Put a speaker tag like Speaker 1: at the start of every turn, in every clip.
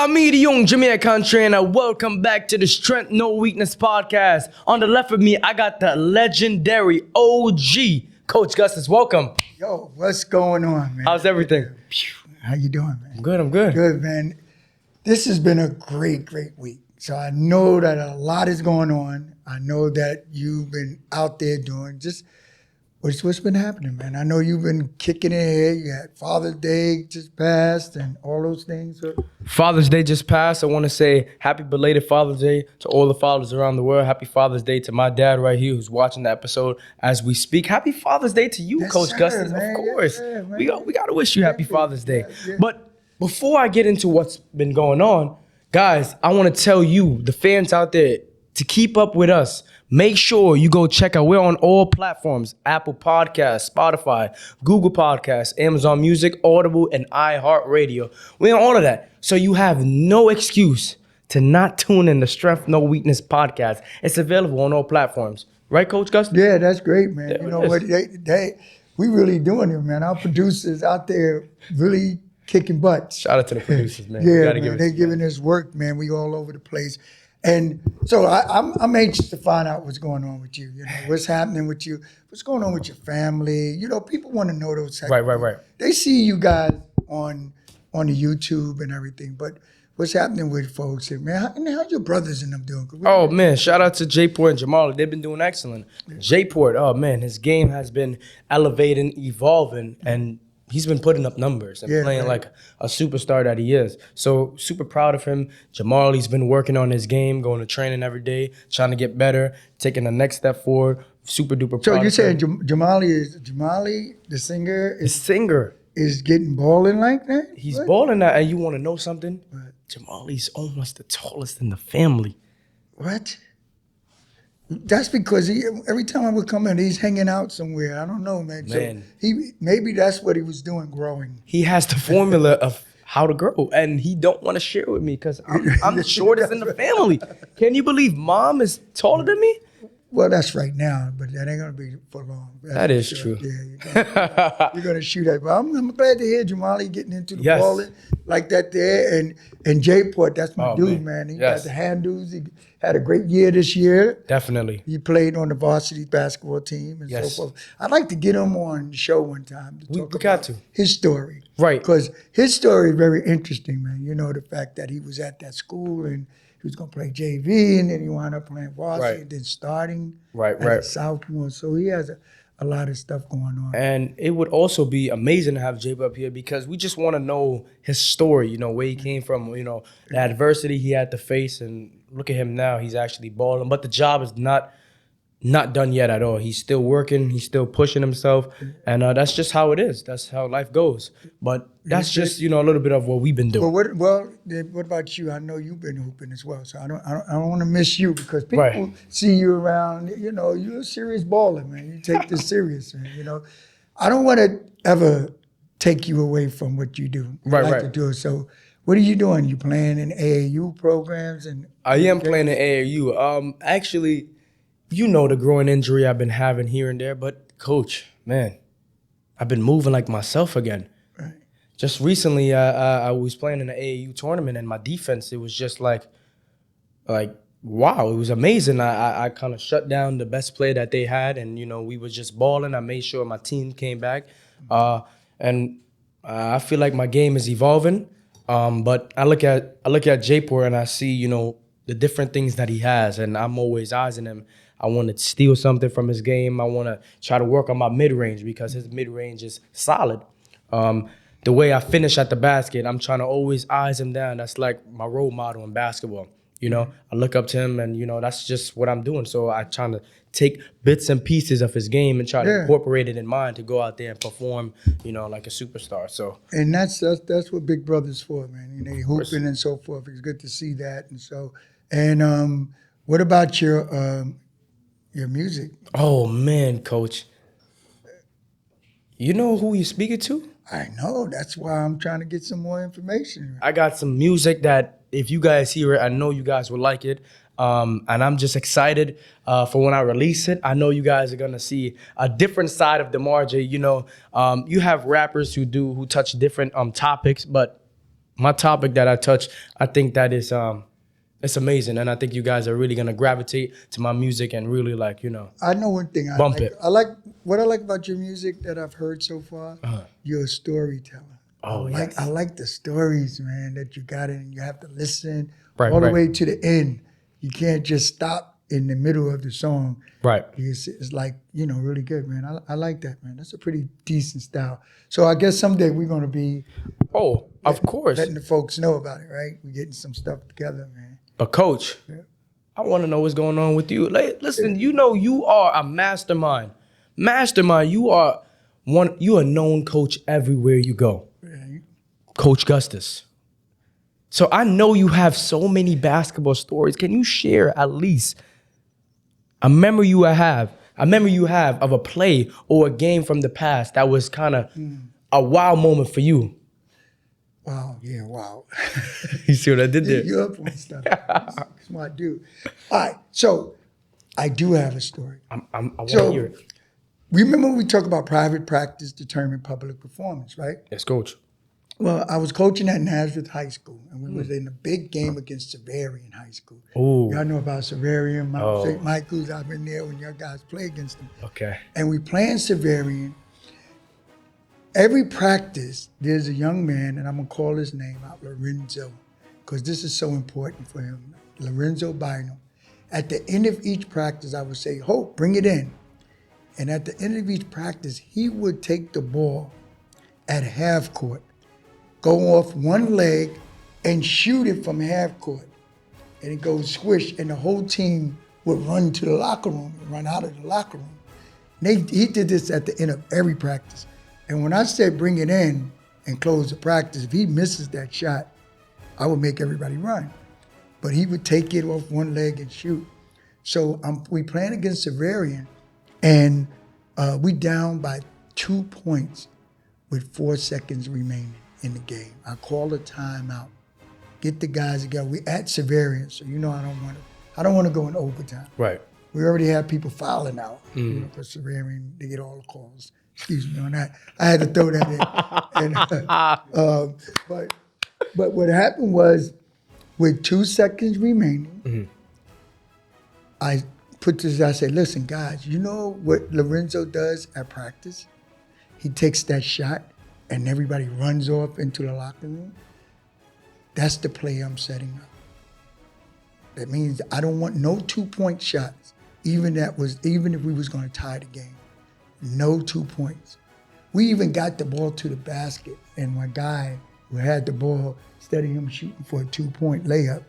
Speaker 1: Yeah, me, the Young Jamaican Trainer. Welcome back to the Strength No Weakness podcast. On the left of me, I got the legendary OG, Coach Gustus. Welcome.
Speaker 2: Yo, what's going on, man?
Speaker 1: How's everything?
Speaker 2: How you doing, man?
Speaker 1: I'm good.
Speaker 2: Good, man. This has been a great week. So I know that a lot is going on. I know that you've been out there doing just what's been happening, man. I know you've been kicking it here. You had Father's Day just passed and all those things. So
Speaker 1: Father's Day just passed. I want to say happy belated Father's Day to all the fathers around the world. Happy Father's Day to my dad right here who's watching the episode as we speak. Happy Father's Day to you,
Speaker 2: Yes,
Speaker 1: Coach
Speaker 2: sir,
Speaker 1: Gustus.
Speaker 2: man.
Speaker 1: Of course.
Speaker 2: Yes, sir, man.
Speaker 1: We got to wish you happy Father's Day.
Speaker 2: Yeah.
Speaker 1: But before I get into what's been going on, guys, I want to tell you, the fans out there, to keep up with us, make sure you go check out. We're on all platforms: Apple Podcasts, Spotify, Google Podcasts, Amazon Music, Audible, and iHeartRadio. We're on all of that. So you have no excuse to not tune in the Strength No Weakness podcast. It's available on all platforms. Right, Coach Gustus?
Speaker 2: yeah, that's great, man.
Speaker 1: There
Speaker 2: You
Speaker 1: it
Speaker 2: know
Speaker 1: is.
Speaker 2: what? We really doing it, man. Our producers out there really kicking butt.
Speaker 1: Shout out to the producers, man. We
Speaker 2: Yeah,
Speaker 1: gotta
Speaker 2: man,
Speaker 1: give it
Speaker 2: they
Speaker 1: to
Speaker 2: giving us work, man. We all over the place. And so I'm anxious to find out what's going on with you. You know, what's happening with you? What's going on with your family? You know, people want to know those type of things.
Speaker 1: Right.
Speaker 2: They see you guys on the YouTube and everything, but what's happening with folks? And man, how your brothers and them doing?
Speaker 1: Oh, man, shout out to J-Port and Jamali. They've been doing excellent. J-Port, oh, man, his game has been elevating, evolving, and he's been putting up numbers and playing
Speaker 2: right.
Speaker 1: like a superstar that he is. So super proud of him. Jamali's been working on his game, going to training every day, trying to get better, taking the next step forward. Super duper proud
Speaker 2: So you
Speaker 1: of
Speaker 2: saying
Speaker 1: him.
Speaker 2: Jamali, the singer,
Speaker 1: The singer,
Speaker 2: is getting balling like that?
Speaker 1: he's
Speaker 2: What?
Speaker 1: balling that. And you want to know something? Jamali's almost the tallest in the family.
Speaker 2: What? That's because every time I would come in, he's hanging out somewhere. I don't know, man.
Speaker 1: Man.
Speaker 2: So maybe that's what he was doing growing.
Speaker 1: He has the formula of how to grow, and he don't want to share it with me because I'm the shortest in the family. Can you believe Mom is taller than me?
Speaker 2: Well, that's right now, but that ain't gonna be for long. That's
Speaker 1: That
Speaker 2: for
Speaker 1: is
Speaker 2: sure.
Speaker 1: true.
Speaker 2: Yeah, you're gonna shoot that. But I'm glad to hear Jamali getting into the
Speaker 1: Yes.
Speaker 2: balling like that there, and J-Port, that's my
Speaker 1: Oh,
Speaker 2: dude,
Speaker 1: man.
Speaker 2: man. He
Speaker 1: Yes.
Speaker 2: got the handles. He had a great year this year.
Speaker 1: Definitely.
Speaker 2: He played on the varsity basketball team and
Speaker 1: Yes.
Speaker 2: so forth. I'd like to get him on the show one time to
Speaker 1: We
Speaker 2: talk
Speaker 1: got
Speaker 2: about
Speaker 1: to.
Speaker 2: his story.
Speaker 1: Right.
Speaker 2: Because his story is very interesting, man. You know, the fact that he was at that school and he was going to play JV and then he wound up playing varsity
Speaker 1: Right.
Speaker 2: and then starting
Speaker 1: Right.
Speaker 2: as a sophomore. So he has a lot of stuff going on.
Speaker 1: And it would also be amazing to have Jabe up here because we just want to know his story, you know, where he came from, you know, the adversity he had to face. And look at him now, he's actually balling. But the job is not done yet at all. He's still working, he's still pushing himself. And that's just how it is. That's how life goes. But that's just, you know, a little bit of what we've been doing.
Speaker 2: Well, what about you? I know you've been hooping as well, so I don't want to miss you because people
Speaker 1: Right.
Speaker 2: see you around. You know, you're a serious baller, man. You take this serious, man. You know, I don't want to ever take you away from what you do. You
Speaker 1: Right,
Speaker 2: like
Speaker 1: right.
Speaker 2: to do it. So, what are you doing? You playing in AAU programs and
Speaker 1: I am playing in AAU. Actually, you know the growing injury I've been having here and there, but Coach, man, I've been moving like myself again.
Speaker 2: Right.
Speaker 1: Just recently, I was playing in the AAU tournament, and my defense, it was just like wow, it was amazing. I kind of shut down the best player that they had, and you know we was just balling. I made sure my team came back, and I feel like my game is evolving. But I look at J-Port and I see, you know, the different things that he has, and I'm always eyeing him. I want to steal something from his game. I want to try to work on my mid-range because his mid-range is solid. The way I finish at the basket, I'm trying to always eyes him down. That's like my role model in basketball. You know, I look up to him and, you know, that's just what I'm doing. So I try to take bits and pieces of his game and try to incorporate it in mine to go out there and perform, you know, like a superstar. So,
Speaker 2: and that's what Big Brother's for, man. You know, they hooping and so forth. It's good to see that. And so, and what about your music?
Speaker 1: oh man, Coach, you know who you're speaking to?
Speaker 2: I know. That's why I'm trying to get some more information.
Speaker 1: I got some music that if you guys hear it, I know you guys will like it. And I'm just excited for when I release it. I know you guys are gonna see a different side of Demarjay. You know, you have rappers who touch different topics, but my topic that I touch, I think that is it's amazing, and I think you guys are really gonna gravitate to my music and really like
Speaker 2: I know one thing I
Speaker 1: bump
Speaker 2: like.
Speaker 1: it.
Speaker 2: I like what I like about your music that I've heard so far. You're a storyteller.
Speaker 1: Oh, yes.
Speaker 2: I like the stories, man, that you got in. You have to listen
Speaker 1: Right,
Speaker 2: all the
Speaker 1: right.
Speaker 2: way to the end. You can't just stop in the middle of the song.
Speaker 1: Right.
Speaker 2: It's like, really good, man. I like that, man. That's a pretty decent style. So I guess someday we're going to be
Speaker 1: Oh, of course.
Speaker 2: letting the folks know about it, right? We're getting some stuff together, man.
Speaker 1: But Coach, I want to know what's going on with you. Like, listen, you are a mastermind. Mastermind. You are a known coach everywhere you go.
Speaker 2: Yeah,
Speaker 1: Coach Gustus. So I know you have so many basketball stories. Can you share at least a memory you have of a play or a game from the past that was kind of a wow moment for you?
Speaker 2: Wow, yeah, wow.
Speaker 1: You see what I did there?
Speaker 2: You're up on stuff. Smart dude. All right, so I do have a story.
Speaker 1: I want to hear it.
Speaker 2: Remember when we talk about private practice determine public performance, right?
Speaker 1: Yes, Coach.
Speaker 2: Well, I was coaching at Nazareth High School, and we was in a big game against Severian High School.
Speaker 1: Ooh.
Speaker 2: Y'all know about Severian,
Speaker 1: Oh.
Speaker 2: St. Michael's. I've been there when y'all guys play against them.
Speaker 1: Okay.
Speaker 2: And we playing Severian. Every practice, there's a young man, and I'm going to call his name out, Lorenzo, because this is so important for him. Lorenzo Bynum. At the end of each practice, I would say, Hope, bring it in. And at the end of each practice, he would take the ball at half court, go off one leg, and shoot it from half court. And it goes swish, and the whole team would run to the locker room, and run out of the locker room. He did this at the end of every practice. And when I said bring it in and close the practice, if he misses that shot, I would make everybody run. But he would take it off one leg and shoot. So we playing against Severian, and we down by 2 points with 4 seconds remaining in the game. I call a timeout, get the guys together. We at Severian, so I don't want to go in overtime.
Speaker 1: Right.
Speaker 2: We already have people fouling out. Because Severian, they get all the calls. Excuse me on that. I had to throw that in. But what happened was, with 2 seconds remaining, I said, listen, guys, you know what Lorenzo does at practice? He takes that shot and everybody runs off into the locker room. That's the play I'm setting up. That means I don't want no 2-point shots, even if we was going to tie the game. No 2 points. We even got the ball to the basket, and my guy who had the ball, instead of him shooting for a 2-point layup,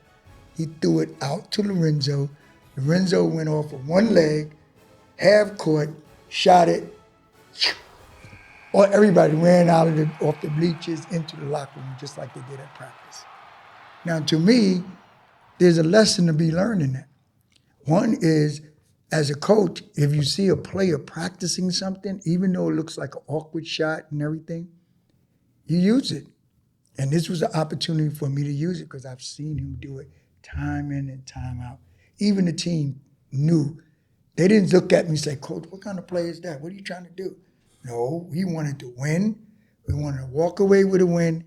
Speaker 2: he threw it out to Lorenzo. Lorenzo went off of one leg, half court, shot it. Or everybody ran out off the bleachers into the locker room just like they did at practice. Now, to me, there's a lesson to be learned in that. One is, as a coach, if you see a player practicing something, even though it looks like an awkward shot and everything, you use it. And this was an opportunity for me to use it because I've seen him do it time in and time out. Even the team knew. They didn't look at me and say, Coach, what kind of play is that? What are you trying to do? No, we wanted to win. We wanted to walk away with a win,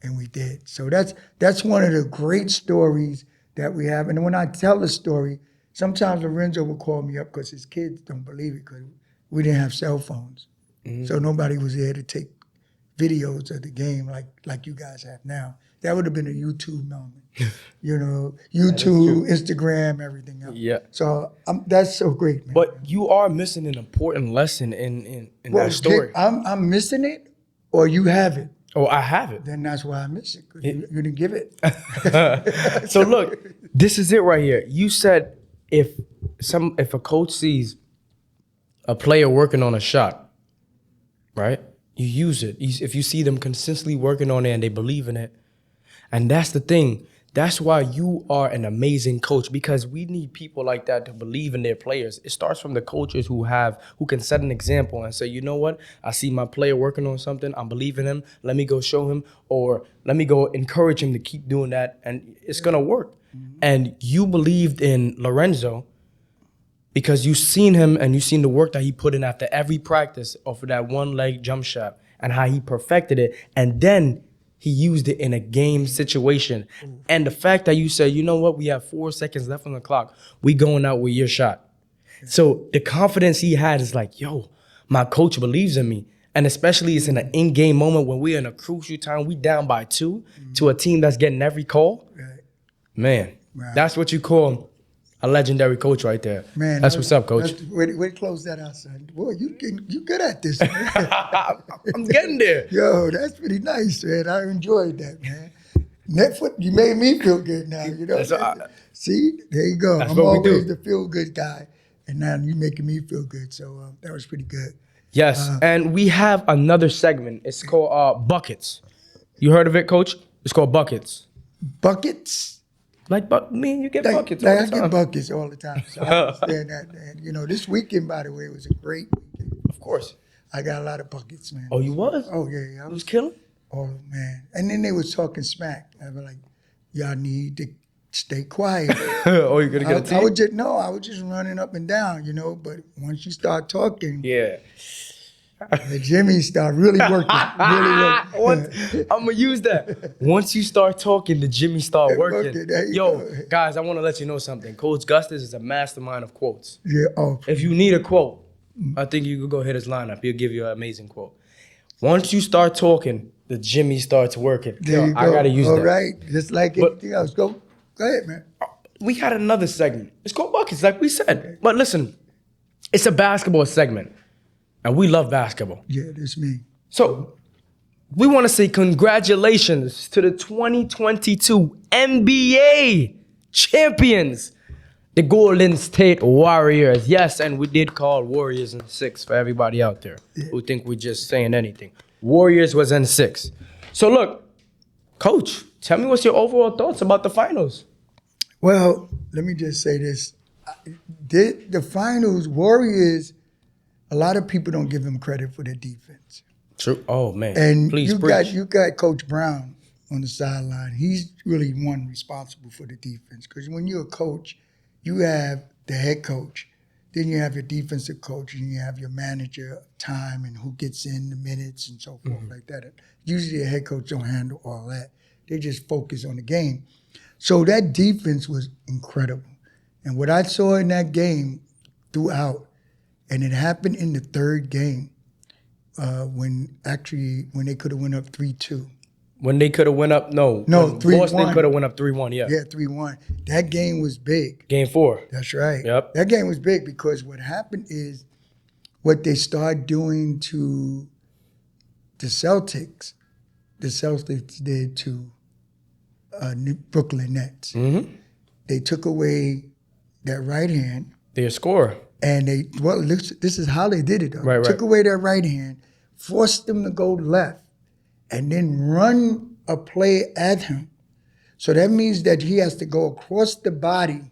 Speaker 2: and we did. So that's one of the great stories that we have. And when I tell the story, sometimes Lorenzo will call me up because his kids don't believe it because we didn't have cell phones. So nobody was there to take videos of the game like you guys have now. That would have been a YouTube moment. YouTube, Instagram, everything else.
Speaker 1: Yeah.
Speaker 2: So that's so great, man.
Speaker 1: But you are missing an important lesson in that story.
Speaker 2: I'm missing it, or you have it.
Speaker 1: Oh, I have it.
Speaker 2: Then that's why I miss it, because you didn't give it.
Speaker 1: So look, this is it right here. You said if a coach sees a player working on a shot, right? You use it. If you see them consistently working on it and they believe in it. And that's the thing. That's why you are an amazing coach, because we need people like that to believe in their players. It starts from the coaches who can set an example and say, you know what? I see my player working on something. I believe in him. Let me go show him, or let me go encourage him to keep doing that. And it's going to work. And you believed in Lorenzo because you've seen him and you've seen the work that he put in after every practice of that one leg jump shot and how he perfected it. And then he used it in a game situation. And the fact that you said, you know what, we have 4 seconds left on the clock. We going out with your shot. So the confidence he had is like, yo, my coach believes in me. And especially it's in an in-game moment when we're in a crucial time, we down by 2 to a team that's getting every call.
Speaker 2: Right.
Speaker 1: Man, that's what you call a legendary coach right there.
Speaker 2: Man,
Speaker 1: that's what's up, coach.
Speaker 2: Way to close that out, son. Boy, you good at this, man.
Speaker 1: I'm getting there.
Speaker 2: Yo, that's pretty nice, man. I enjoyed that, man. Netfoot, you made me feel good now, you know. See, there you go. I'm always the feel-good guy, and now you making me feel good. So that was pretty good.
Speaker 1: Yes, and we have another segment. It's called Buckets. You heard of it, Coach? It's called Buckets.
Speaker 2: Buckets?
Speaker 1: Like, you get buckets all the time.
Speaker 2: I get buckets all the time. So I understand that. And, you know, this weekend, by the way, was a great weekend.
Speaker 1: Of course.
Speaker 2: I got a lot of buckets, man.
Speaker 1: Oh, you was?
Speaker 2: Oh, yeah. I
Speaker 1: was killing?
Speaker 2: Oh, man. And then they was talking smack. I was like, y'all need to stay quiet.
Speaker 1: Oh, you're going to get a team?
Speaker 2: I was just running up and down, you know. But once you start talking.
Speaker 1: Yeah.
Speaker 2: The Jimmy start really working.
Speaker 1: I'm going to use that. Once you start talking, the Jimmy start working. Yo, guys, I want to let you know something. Coach Gustus is a mastermind of quotes.
Speaker 2: Yeah. Oh.
Speaker 1: If you need a quote, I think you could go hit his lineup. He'll give you an amazing quote. Once you start talking, the Jimmy starts working.
Speaker 2: There you go.
Speaker 1: I got to use that.
Speaker 2: All right. Just like anything else. Go ahead, man.
Speaker 1: We had another segment. It's called Buckets, like we said. Okay. But listen, it's a basketball segment. And we love basketball.
Speaker 2: Yeah, that's me.
Speaker 1: So we want to say congratulations to the 2022 NBA champions, the Golden State Warriors. Yes, and we did call Warriors in 6 for everybody out there who think we're just saying anything. Warriors was in 6. So look, Coach, tell me what's your overall thoughts about the finals?
Speaker 2: Well, let me just say this. The finals, Warriors, a lot of people don't give them credit for their defense.
Speaker 1: True. Oh, man.
Speaker 2: And
Speaker 1: please
Speaker 2: you got Coach Brown on the sideline. He's really one responsible for the defense. Because when you're a coach, you have the head coach, then you have your defensive coach, and you have your manager of time and who gets in the minutes and so forth like that. Usually a head coach don't handle all that. They just focus on the game. So that defense was incredible. And what I saw in that game throughout, and it happened in the third game when they could have went up 3-2.
Speaker 1: When they could have went up, no.
Speaker 2: 3-1.
Speaker 1: Boston could have went up 3-1, yeah.
Speaker 2: Yeah, 3-1. That game was big.
Speaker 1: Game 4.
Speaker 2: That's right.
Speaker 1: Yep.
Speaker 2: That game was big because what happened is what they started doing to the Celtics did to Brooklyn Nets. Mm-hmm. They took away that right hand.
Speaker 1: Their score.
Speaker 2: And this is how they did it, though.
Speaker 1: Right.
Speaker 2: Took away their right hand, forced them to go left, and then run a play at him. So that means that he has to go across the body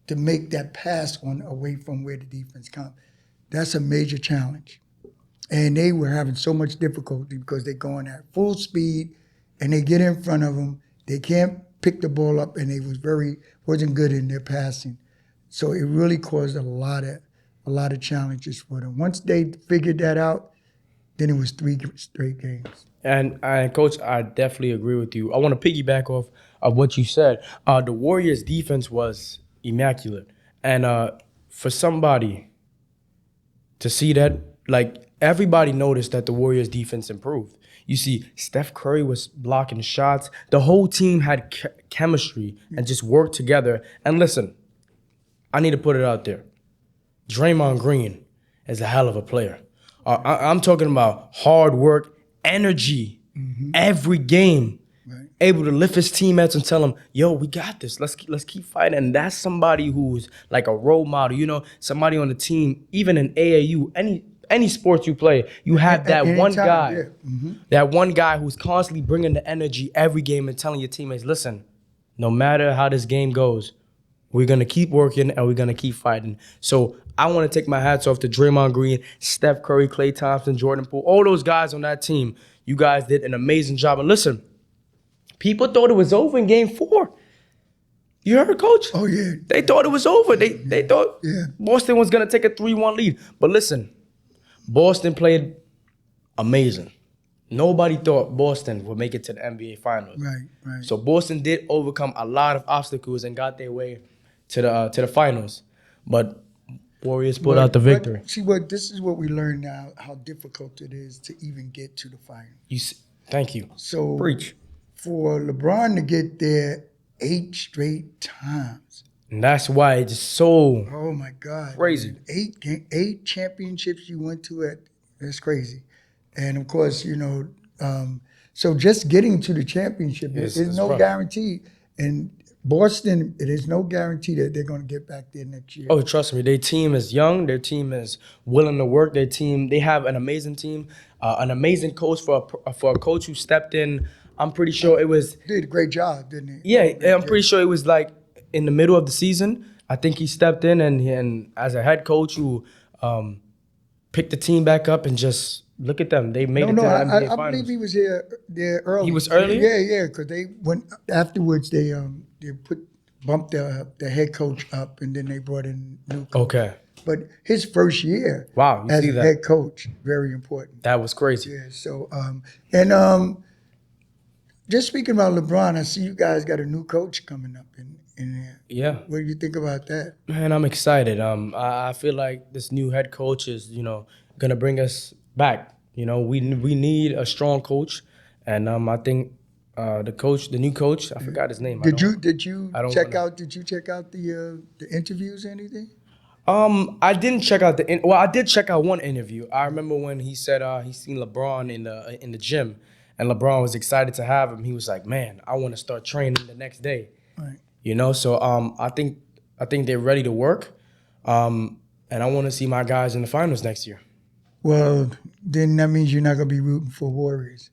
Speaker 2: to make that pass away from where the defense comes. That's a major challenge. And they were having so much difficulty because they're going at full speed, and they get in front of them. They can't pick the ball up, and they wasn't good in their passing. So it really caused a lot of challenges for them. Once they figured that out, then it was 3 straight games.
Speaker 1: And Coach, I definitely agree with you. I want to piggyback off of what you said. The Warriors' defense was immaculate. And for somebody to see that, like, everybody noticed that the Warriors' defense improved. You see, Steph Curry was blocking shots. The whole team had chemistry and just worked together. And listen, I need to put it out there. Draymond Green is a hell of a player. I'm talking about hard work, energy, every game, able to lift his teammates and tell them, yo, we got this. Let's keep fighting. And that's somebody who's like a role model, you know, somebody on the team, even in AAU, any sport you play, you have that one guy, that one guy who's constantly bringing the energy every game and telling your teammates, listen, no matter how this game goes, we're going to keep working and we're going to keep fighting. So I want to take my hats off to Draymond Green, Steph Curry, Klay Thompson, Jordan Poole, all those guys on that team. You guys did an amazing job. And listen, people thought it was over in Game 4. You heard, Coach?
Speaker 2: Oh, yeah.
Speaker 1: They thought it was over. They thought Boston was going to take a 3-1 lead. But listen, Boston played amazing. Nobody thought Boston would make it to the NBA Finals.
Speaker 2: Right.
Speaker 1: So Boston did overcome a lot of obstacles and got their way to the finals. But Warriors pulled out the victory.
Speaker 2: See, this is what we learn now, how difficult it is to even get to the final.
Speaker 1: Thank you.
Speaker 2: So
Speaker 1: Preach.
Speaker 2: for LeBron to get there 8 straight times.
Speaker 1: And that's why it's so
Speaker 2: Oh my God.
Speaker 1: crazy.
Speaker 2: Man. 8 championships you went to that's crazy. And of course, so just getting to the championship, there's no
Speaker 1: rough.
Speaker 2: guarantee. And Boston, it is no guarantee that they're going to get back there next year.
Speaker 1: Oh, trust me, their team is young. Their team is willing to work. They have an amazing team, an amazing coach for a coach who stepped in. I'm pretty sure it was.
Speaker 2: Did a great job, didn't he?
Speaker 1: Yeah, I'm pretty sure it was like in the middle of the season. I think he stepped in and as a head coach who picked the team back up and just look at them. They made it to the NBA Finals.
Speaker 2: I believe he was there early.
Speaker 1: He was earlier?
Speaker 2: Yeah, because they went afterwards. They bumped the head coach up, and then they brought in new coach.
Speaker 1: Okay.
Speaker 2: But his first year,
Speaker 1: Wow, you
Speaker 2: as
Speaker 1: see
Speaker 2: a
Speaker 1: that?
Speaker 2: head coach, very important.
Speaker 1: That was crazy.
Speaker 2: Yeah. So just speaking about LeBron, I see you guys got a new coach coming up in there.
Speaker 1: Yeah.
Speaker 2: What do you think about that?
Speaker 1: Man, I'm excited. I feel like this new head coach is, gonna bring us back. We need a strong coach, and I think the new coach, I forgot his name.
Speaker 2: Did you check
Speaker 1: wanna-
Speaker 2: out the interviews or anything?
Speaker 1: I didn't check out I did check out one interview. I remember when he said he seen LeBron in the gym, and LeBron was excited to have him. He was like, "Man, I want to start training the next day."
Speaker 2: Right.
Speaker 1: So I think they're ready to work, and I want to see my guys in the finals next year.
Speaker 2: Well, then that means you're not gonna be rooting for Warriors.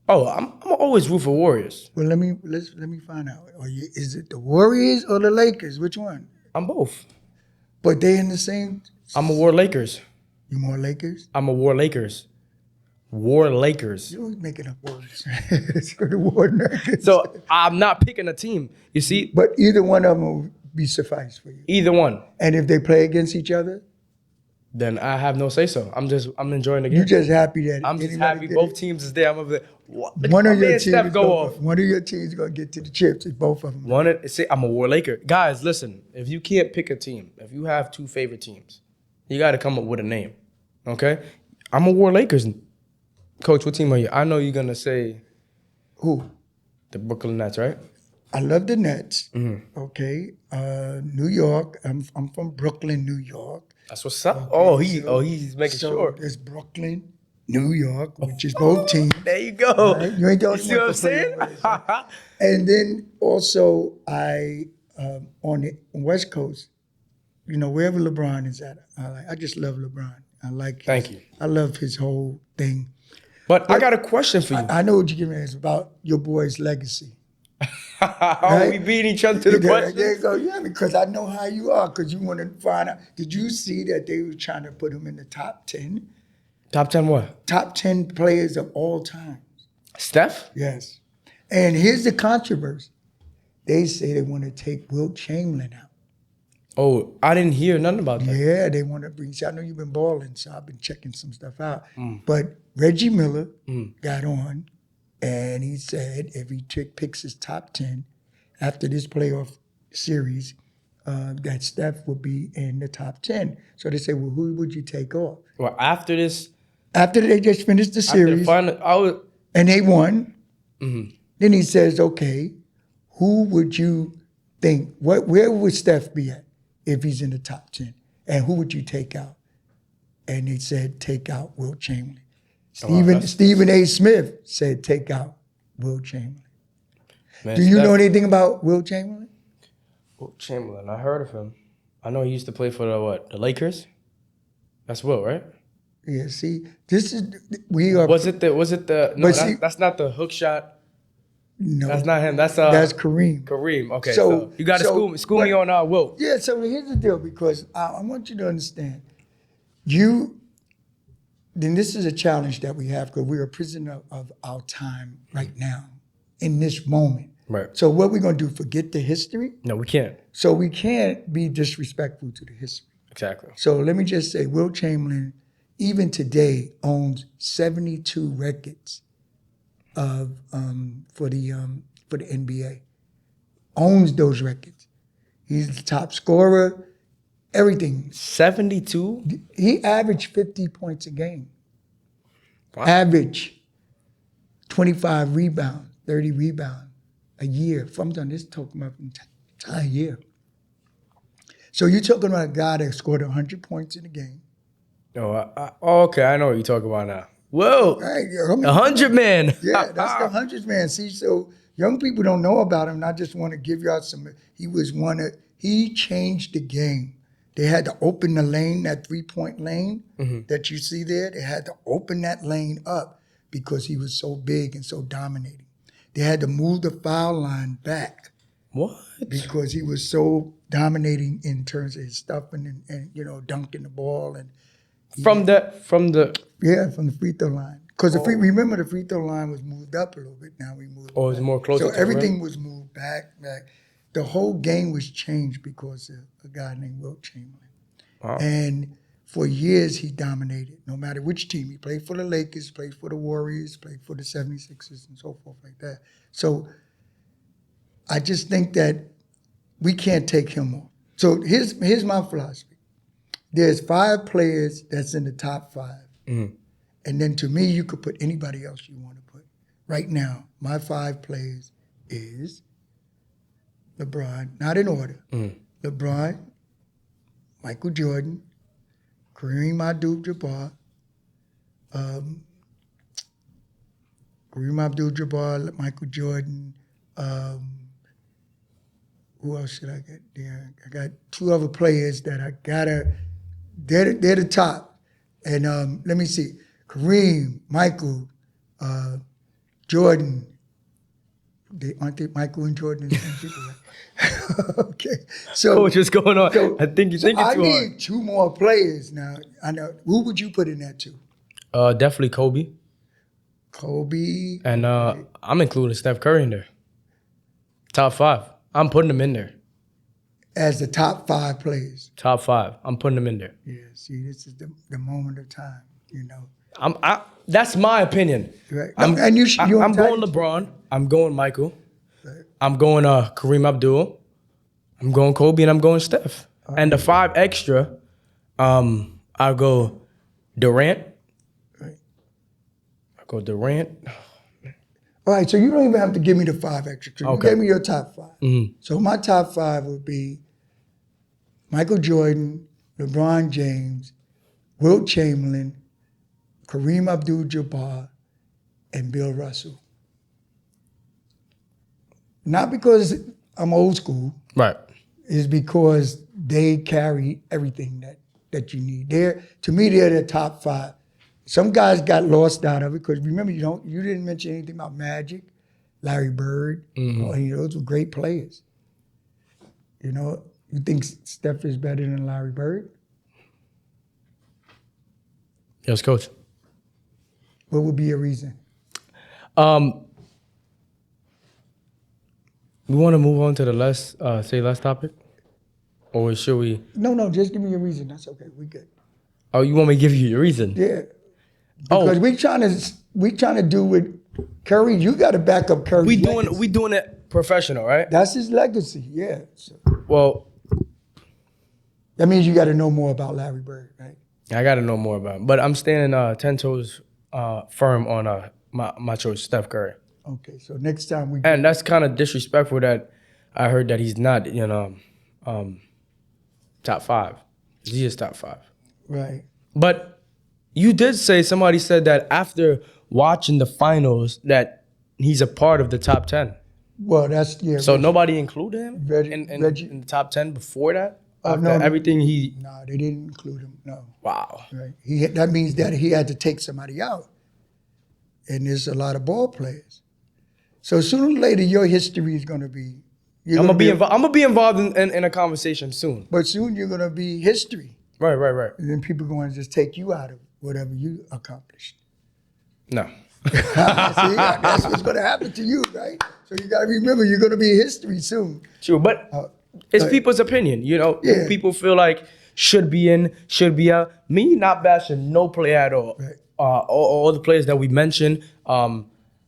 Speaker 1: Oh, I'm always root for Warriors.
Speaker 2: Well, let me find out. Is it the Warriors or the Lakers? Which one?
Speaker 1: I'm both.
Speaker 2: But they in the same.
Speaker 1: I'm a War Lakers.
Speaker 2: You more Lakers?
Speaker 1: I'm a War Lakers. War Lakers.
Speaker 2: You're always making up words. So the War Lakers.
Speaker 1: So I'm not picking a team. You see,
Speaker 2: But either one of them will be suffice for you.
Speaker 1: either one,
Speaker 2: And if they play against each other,
Speaker 1: then I have no say so. I'm enjoying the game.
Speaker 2: you're just happy that
Speaker 1: I'm just
Speaker 2: anybody
Speaker 1: happy
Speaker 2: get
Speaker 1: both
Speaker 2: it.
Speaker 1: teams is there. I'm over there.
Speaker 2: One of
Speaker 1: My
Speaker 2: your
Speaker 1: man
Speaker 2: teams.
Speaker 1: Steph go off.
Speaker 2: One of your teams gonna get to the chips. It's both of them.
Speaker 1: I'm a War Laker. Guys, listen. If you can't pick a team, if you have 2 favorite teams, you got to come up with a name. Okay? I'm a War Lakers. Coach, what team are you? I know you're gonna say
Speaker 2: Who?
Speaker 1: the Brooklyn Nets, right?
Speaker 2: I love the Nets.
Speaker 1: Mm-hmm.
Speaker 2: Okay. New York. I'm from Brooklyn, New York.
Speaker 1: That's what's up. He's making
Speaker 2: So
Speaker 1: sure.
Speaker 2: there's Brooklyn, New York, which is both teams.
Speaker 1: There you go.
Speaker 2: Right? You ain't the
Speaker 1: You
Speaker 2: only
Speaker 1: see
Speaker 2: one
Speaker 1: what I'm
Speaker 2: to play
Speaker 1: saying?
Speaker 2: with. And then also I on the West Coast, wherever LeBron is at, I just love LeBron. I like.
Speaker 1: Thank you.
Speaker 2: I love his whole thing.
Speaker 1: But I got a question for you.
Speaker 2: I know what you're giving me. It's about your boy's legacy.
Speaker 1: We beat each other to the question.
Speaker 2: There you go. Yeah, because I know how you are. Because you want to find out. Did you see that they were trying to put him in the top 10?
Speaker 1: Top 10 what?
Speaker 2: Top 10 players of all time.
Speaker 1: Steph?
Speaker 2: Yes. And here's the controversy. They say they want to take Wilt Chamberlain out.
Speaker 1: Oh, I didn't hear nothing about that.
Speaker 2: Yeah, they want to bring. See, I know you've been balling, so I've been checking some stuff out. But Reggie Miller got on, and he said if he picks his top 10 after this playoff series, that Steph will be in the top 10. So they say, well, who would you take off?
Speaker 1: Well, after this,
Speaker 2: After they just finished the
Speaker 1: after the
Speaker 2: series
Speaker 1: final,
Speaker 2: and they won, then he says, okay, who would you think, where would Steph be at if he's in the top 10? And who would you take out? And they said, take out Wilt Chamberlain. Stephen A. Smith said, take out Wilt Chamberlain.
Speaker 1: man,
Speaker 2: Do you
Speaker 1: Steph-
Speaker 2: know anything about Wilt Chamberlain?
Speaker 1: Wilt Chamberlain, I heard of him. I know he used to play for the Lakers? That's Wilt, right?
Speaker 2: Yeah, see, this is, we are,
Speaker 1: Was it the, no,
Speaker 2: But see-
Speaker 1: that's not the hook shot.
Speaker 2: no,
Speaker 1: That's not him. That's
Speaker 2: Kareem.
Speaker 1: Kareem. Okay,
Speaker 2: So-
Speaker 1: so you got to
Speaker 2: so-
Speaker 1: school me on Wilt.
Speaker 2: Yeah, so here's the deal, because I want you to understand. Then this is a challenge that we have, because we're a prisoner of our time right now, in this moment.
Speaker 1: Right.
Speaker 2: So what we're going to do, forget the history?
Speaker 1: No, we can't.
Speaker 2: So we can't be disrespectful to the history.
Speaker 1: Exactly.
Speaker 2: So let me just say, Wilt Chamberlain, even today, owns 72 records of for the NBA. Owns those records. He's the top scorer. Everything.
Speaker 1: 72?
Speaker 2: He averaged 50 points a game.
Speaker 1: Wow.
Speaker 2: Average 25 rebounds, 30 rebounds a year. From this talking about an entire year. So you're talking about a guy that scored 100 points in a game.
Speaker 1: Okay, I know what you're talking about now. Whoa,
Speaker 2: Right?
Speaker 1: 100 man.
Speaker 2: Yeah, that's the 100 man. See, so young people don't know about him. And I just want to give y'all some. He changed the game. They had to open the lane, that 3-point lane that you see there. They had to open that lane up because he was so big and so dominating. They had to move the foul line back.
Speaker 1: What?
Speaker 2: Because he was so dominating in terms of his stuffing and dunking the ball and
Speaker 1: From the
Speaker 2: from the free throw line. Because remember the free throw line was moved up a little bit. Now we moved.
Speaker 1: Oh, it's more closer.
Speaker 2: So
Speaker 1: to
Speaker 2: everything was moved back. The whole game was changed because of a guy named Wilt Chamberlain.
Speaker 1: Wow.
Speaker 2: And for years he dominated. No matter which team, he played for the Lakers, played for the Warriors, played for the 76ers, and so forth like that. So I just think that we can't take him off. So here's my philosophy. There's 5 players that's in the top 5.
Speaker 1: Mm-hmm.
Speaker 2: And then to me, you could put anybody else you want to put. Right now, my 5 players is LeBron, not in order.
Speaker 1: Mm-hmm.
Speaker 2: LeBron, Michael Jordan, Kareem Abdul-Jabbar, Michael Jordan, who else should I get there? I got 2 other players that I gotta. They're the top, and let me see: Kareem, Michael, Jordan. Aren't they Michael and Jordan? Okay, so
Speaker 1: Coach, what's going on?
Speaker 2: So,
Speaker 1: I think you're thinking
Speaker 2: I
Speaker 1: too hard.
Speaker 2: need 2 more players now. I know. Who would you put in that 2?
Speaker 1: Definitely Kobe.
Speaker 2: Kobe.
Speaker 1: And I'm including Steph Curry in there. Top 5. I'm putting him in there.
Speaker 2: As the top 5 players.
Speaker 1: Top 5. I'm putting him in there.
Speaker 2: Yeah, see, this is the moment of time,
Speaker 1: That's my opinion.
Speaker 2: Right.
Speaker 1: I'm
Speaker 2: going
Speaker 1: LeBron. I'm going Michael.
Speaker 2: Right.
Speaker 1: I'm going Kareem Abdul. I'm going Kobe, and I'm going Steph.
Speaker 2: All
Speaker 1: and the 5 extra, I'll go Durant.
Speaker 2: Right.
Speaker 1: I'll go Durant.
Speaker 2: All right, so you don't even have to give me the 5 extra. You
Speaker 1: Okay.
Speaker 2: gave me your top 5.
Speaker 1: Mm-hmm.
Speaker 2: So my top 5 would be Michael Jordan, LeBron James, Wilt Chamberlain, Kareem Abdul-Jabbar, and Bill Russell. Not because I'm old school.
Speaker 1: Right.
Speaker 2: Is because they carry everything that you need. To me, they're the top 5. Some guys got lost out of it because remember, you didn't mention anything about Magic, Larry Bird.
Speaker 1: Mm-hmm.
Speaker 2: Those were great players. You think Steph is better than Larry Bird?
Speaker 1: Yes, Coach.
Speaker 2: What would be your reason?
Speaker 1: We want to move on to the last topic? Or should we?
Speaker 2: No, just give me your reason. That's okay. We good.
Speaker 1: Oh, you want me to give you your reason?
Speaker 2: Yeah. Because we trying to do with Curry. You got to back up Curry.
Speaker 1: We doing it professional, right?
Speaker 2: That's his legacy. Yeah. So
Speaker 1: Well,
Speaker 2: that means you got to know more about Larry Bird, right?
Speaker 1: I got to know more about him. But I'm standing 10 toes firm on my choice, Steph Curry.
Speaker 2: Okay, so next time
Speaker 1: And that's kind of disrespectful that I heard that he's not, top 5. He is top 5.
Speaker 2: Right.
Speaker 1: But you did somebody said that after watching the finals that he's a part of the top 10.
Speaker 2: Well, that's, yeah.
Speaker 1: So nobody included him
Speaker 2: Reggie-
Speaker 1: in
Speaker 2: Reggie-
Speaker 1: the top 10 before that?
Speaker 2: No,
Speaker 1: everything he...
Speaker 2: No, they didn't include him, no.
Speaker 1: Wow.
Speaker 2: Right. That means that he had to take somebody out. And there's a lot of ball players. So sooner or later, your history is going to be...
Speaker 1: I'm gonna be involved in a conversation soon.
Speaker 2: But soon you're going to be history.
Speaker 1: Right.
Speaker 2: And then people are going to just take you out of whatever you accomplished.
Speaker 1: No.
Speaker 2: See, that's what's going to happen to you, right? So you got to remember, you're going to be history soon.
Speaker 1: True, but it's people's opinion,
Speaker 2: Yeah.
Speaker 1: Who people feel like should be in, should be out. Me not bashing no player at all.
Speaker 2: Right.
Speaker 1: All the players that we mentioned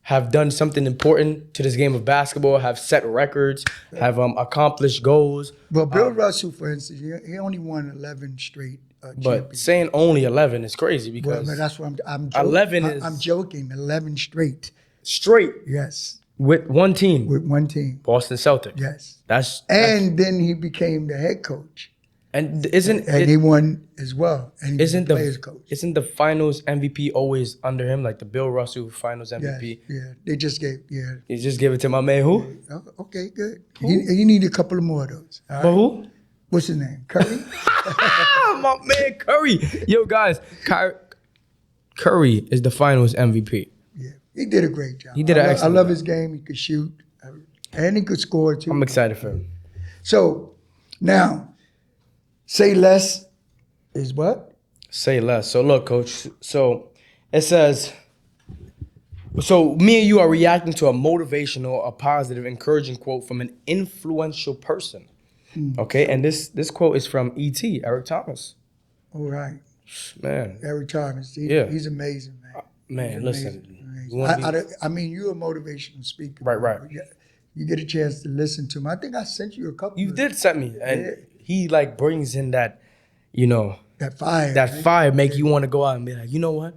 Speaker 1: have done something important to this game of basketball, have set records, have accomplished goals.
Speaker 2: Well, Bill Russell, for instance, he only won 11 straight
Speaker 1: But
Speaker 2: championships.
Speaker 1: saying only 11 is crazy
Speaker 2: Well,
Speaker 1: because
Speaker 2: but that's what I'm joking.
Speaker 1: 11 is
Speaker 2: I'm joking. 11 straight.
Speaker 1: straight
Speaker 2: Yes,
Speaker 1: with one team,
Speaker 2: with one team.
Speaker 1: Boston Celtics.
Speaker 2: Yes.
Speaker 1: That's
Speaker 2: And then he became the head coach.
Speaker 1: and
Speaker 2: And he won as well. And he was the
Speaker 1: isn't
Speaker 2: players coach.
Speaker 1: isn't the Finals MVP always under him, like the Bill Russell Finals MVP?
Speaker 2: Yeah. They just gave,
Speaker 1: You just give it to my man who?
Speaker 2: Oh, okay, good. You need a couple of more of those. All
Speaker 1: But
Speaker 2: right?
Speaker 1: who?
Speaker 2: What's his name? Curry?
Speaker 1: My man Curry. Yo, guys, Curry is the Finals MVP.
Speaker 2: Yeah. He did a great job.
Speaker 1: He did an
Speaker 2: I
Speaker 1: excellent
Speaker 2: love
Speaker 1: job.
Speaker 2: his game. He could shoot. And he could score, too.
Speaker 1: I'm excited for him.
Speaker 2: So, now, say less is what?
Speaker 1: Say less. So look, coach. So it says. So me and you are reacting to a motivational, a positive, encouraging quote from an influential person. Okay, and this quote is from E.T. Eric Thomas.
Speaker 2: All right.
Speaker 1: Man,
Speaker 2: Eric Thomas.
Speaker 1: Yeah.
Speaker 2: He's amazing, man.
Speaker 1: man,
Speaker 2: He's
Speaker 1: listen.
Speaker 2: amazing.
Speaker 1: You wanna be-
Speaker 2: I mean, you're a motivational speaker.
Speaker 1: Right.
Speaker 2: You get a chance to listen to him. I think I sent you a couple.
Speaker 1: You
Speaker 2: of
Speaker 1: did send me, and
Speaker 2: Yeah.
Speaker 1: he like brings in that, you know,
Speaker 2: that fire.
Speaker 1: that
Speaker 2: right?
Speaker 1: fire make you want to go out and be like, you know what,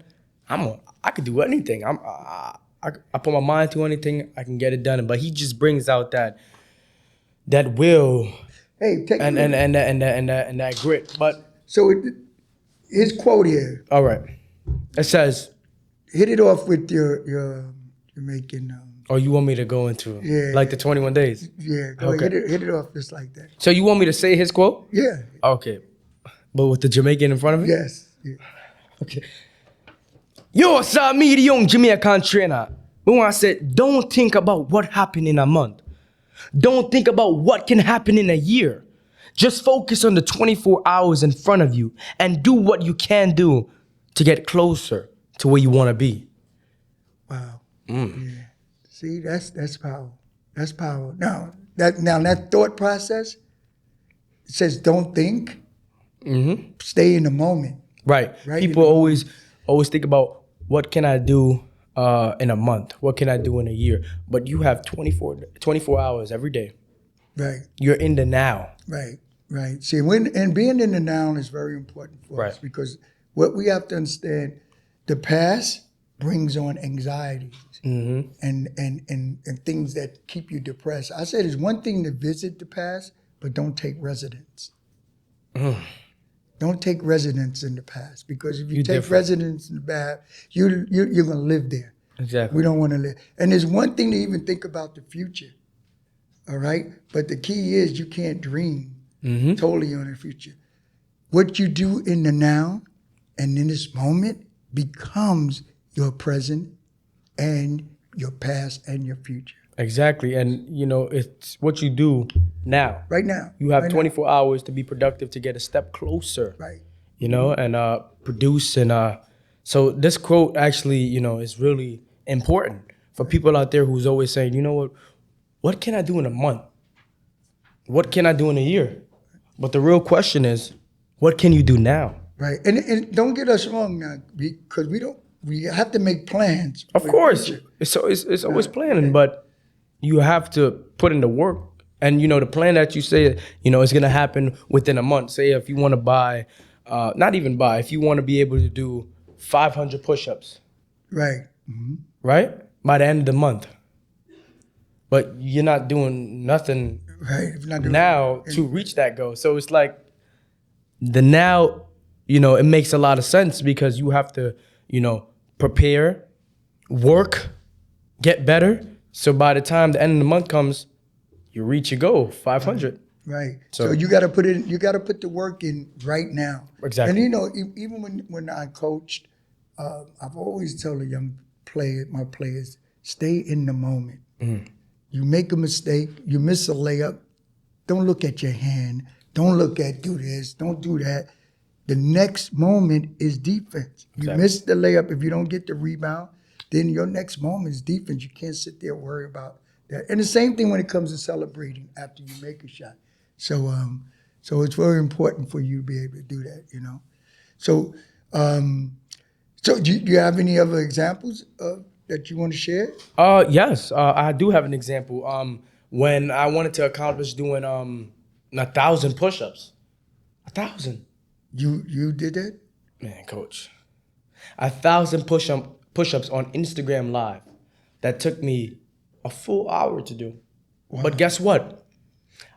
Speaker 1: I could do anything. I put my mind to anything, I can get it done. But he just brings out that will
Speaker 2: Hey, take
Speaker 1: and that grit. But
Speaker 2: So his quote here,
Speaker 1: all right, it says,
Speaker 2: hit it off with your Jamaican.
Speaker 1: "Oh, you want me to go into
Speaker 2: Yeah.
Speaker 1: like the 21 days?"
Speaker 2: Yeah, go
Speaker 1: Okay.
Speaker 2: ahead, hit it off just like that.
Speaker 1: So you want me to say his quote?
Speaker 2: Yeah.
Speaker 1: Okay, but with the Jamaican in front of it.
Speaker 2: Yes. Yeah.
Speaker 1: Okay. Yo, what's up, me, the Young Jamaican Trainer. But when I said, don't think about what happened in a month. Don't think about what can happen in a year. Just focus on the 24 hours in front of you and do what you can do to get closer to where you want to be.
Speaker 2: Wow. Yeah. See, that's power. That's power. Now that thought process, it says don't think. Stay in the moment.
Speaker 1: Right.
Speaker 2: Right.
Speaker 1: People always think about what can I do in a month? What can I do in a year? But you have 24 hours every day.
Speaker 2: Right.
Speaker 1: You're in the now.
Speaker 2: Right. See, and being in the now is very important for us because what we have to understand, the past brings on anxieties and things that keep you depressed. I said it's one thing to visit the past, but don't take residence. Don't take residence in the past because if you take residence in the past, you're going to live there.
Speaker 1: Exactly.
Speaker 2: We don't want to live. And there's one thing to even think about the future. All right? But the key is you can't dream totally on the future. What you do in the now and in this moment becomes your present and your past and your future.
Speaker 1: Exactly. And, you know, it's what you do now.
Speaker 2: Right now.
Speaker 1: You have
Speaker 2: right
Speaker 1: 24 hours to be productive, to get a step closer.
Speaker 2: Right.
Speaker 1: You know, and produce. And so this quote actually, you know, is really important for people out there who's always saying, you know what can I do in a month? What can I do in a year? But the real question is, what can you do now?
Speaker 2: Right. And don't get us wrong now, because we have to make plans.
Speaker 1: Of course. It's always planning, but you have to put in the work. And, you know, the plan that you say, you know, is going to happen within a month. Say if you want to buy, if you want to be able to do 500 push-ups.
Speaker 2: Right.
Speaker 1: Right? By the end of the month. But you're not doing nothing
Speaker 2: Right. If not doing
Speaker 1: now to reach that goal. So it's like the now, you know, it makes a lot of sense because you have to, you know, prepare, work, get better. So by the time the end of the month comes, you reach your goal, 500.
Speaker 2: Right. So you got to put it. You got to put the work in right now.
Speaker 1: Exactly.
Speaker 2: And you know, even when I coached, I've always tell my players, stay in the moment. You make a mistake, you miss a layup. Don't look at your hand. Don't look at do this. Don't do that. The next moment is defense. You miss the layup. If you don't get the rebound, then your next moment is defense. You can't sit there and worry about that. And the same thing when it comes to celebrating after you make a shot. So it's very important for you to be able to do that, you know. So do you have any other examples of that you want to share?
Speaker 1: Yes, I do have an example. When I wanted to accomplish doing 1,000 push-ups, 1,000.
Speaker 2: You did that?
Speaker 1: Man, coach, 1,000 push-ups on Instagram Live. That took me a full hour to do.
Speaker 2: Wow.
Speaker 1: But guess what?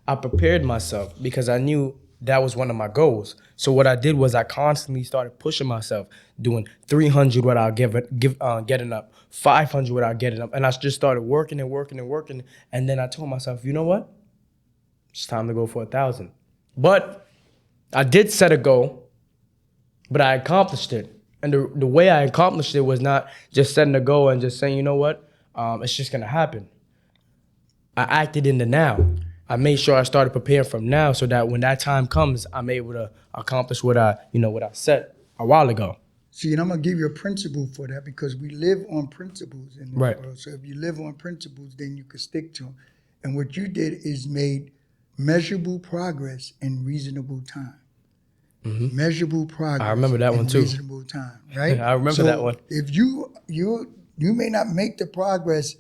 Speaker 1: I prepared myself because I knew that was one of my goals. So what I did was I constantly started pushing myself, doing 300 without getting up, 500 without getting up, and I just started working and working and working. And then I told myself, you know what? It's time to go for 1,000. But I did set a goal, but I accomplished it. And the way I accomplished it was not just setting a goal and just saying, you know what, it's just gonna happen. I acted in the now. I made sure I started preparing from now so that when that time comes, I'm able to accomplish what I set a while ago.
Speaker 2: See, and I'm gonna give you a principle for that because we live on principles in this
Speaker 1: Right.
Speaker 2: world. So if you live on principles, then you can stick to them. And what you did is made measurable progress in reasonable time.
Speaker 1: Mm-hmm.
Speaker 2: Measurable progress.
Speaker 1: I remember that
Speaker 2: in
Speaker 1: one too.
Speaker 2: Reasonable time, right?
Speaker 1: I remember that one.
Speaker 2: If you may not make the progress,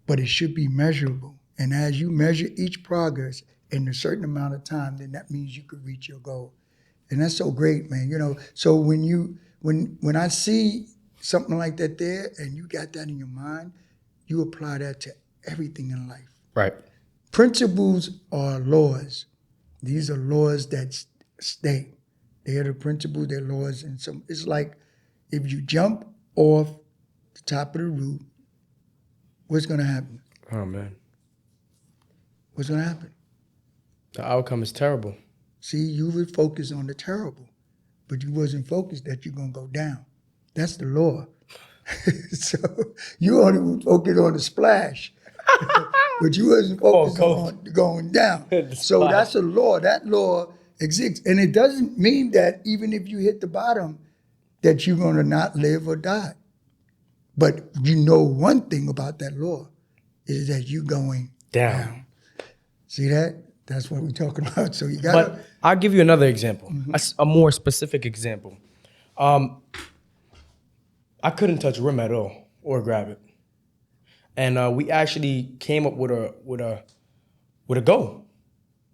Speaker 2: but it should be measurable. And as you measure each progress in a certain amount of time, then that means you could reach your goal. And that's so great, man. So when I see something like that there and you got that in your mind, you apply that to everything in life.
Speaker 1: Right.
Speaker 2: Principles are laws. These are laws that stay. They are the principles, they're laws. And so it's like if you jump off the top of the roof, what's going to happen?
Speaker 1: Oh, man.
Speaker 2: What's going to happen?
Speaker 1: The outcome is terrible.
Speaker 2: See, you were focused on the terrible, but you wasn't focused that you're going to go down. That's the law. So you only were focused on the splash, but you wasn't focused on going down. So that's a law. That law exists. And it doesn't mean that even if you hit the bottom, that you're going to not live or die. But you know one thing about that law is that you're going down. See that? That's what we're talking about. So you got.
Speaker 1: But I'll give you another example, a more specific example. I couldn't touch rim at all or grab it, and we actually came up with a goal.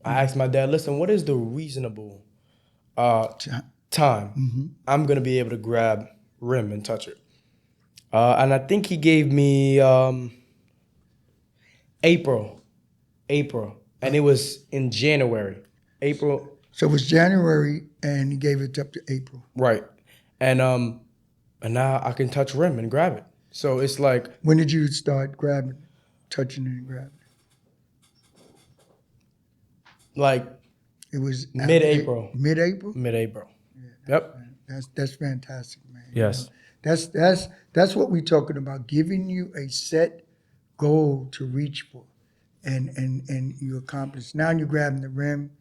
Speaker 1: I asked my dad, "Listen, what is the reasonable time I'm gonna be able to grab rim and touch it?" And I think he gave me April. And it was in January, April.
Speaker 2: So it was January, and he gave it up to April.
Speaker 1: Right, and now I can touch rim and grab it. So it's like.
Speaker 2: When did you start touching it and grabbing it?
Speaker 1: Like.
Speaker 2: It was
Speaker 1: mid-April.
Speaker 2: Mid-April.
Speaker 1: Mid-April.
Speaker 2: Yeah,
Speaker 1: Yep.
Speaker 2: That's fantastic, man.
Speaker 1: Yes.
Speaker 2: That's what we're talking about. Giving you a set goal to reach for. And you accomplish. Now you're grabbing the rim.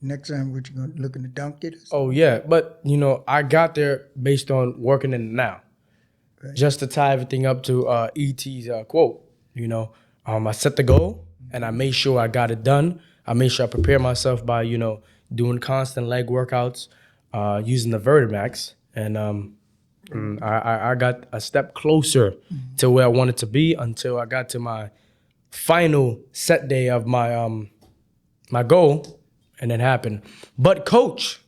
Speaker 2: Next time, what you looking to dunk it?
Speaker 1: Oh yeah, but I got there based on working in the now. Right. Just to tie everything up to ET's quote. I set the goal and I made sure I got it done. I made sure I prepared myself by doing constant leg workouts, using the Vertimax, and I got a step closer to where I wanted to be until I got to my final set day of my my goal, and it happened. But coach,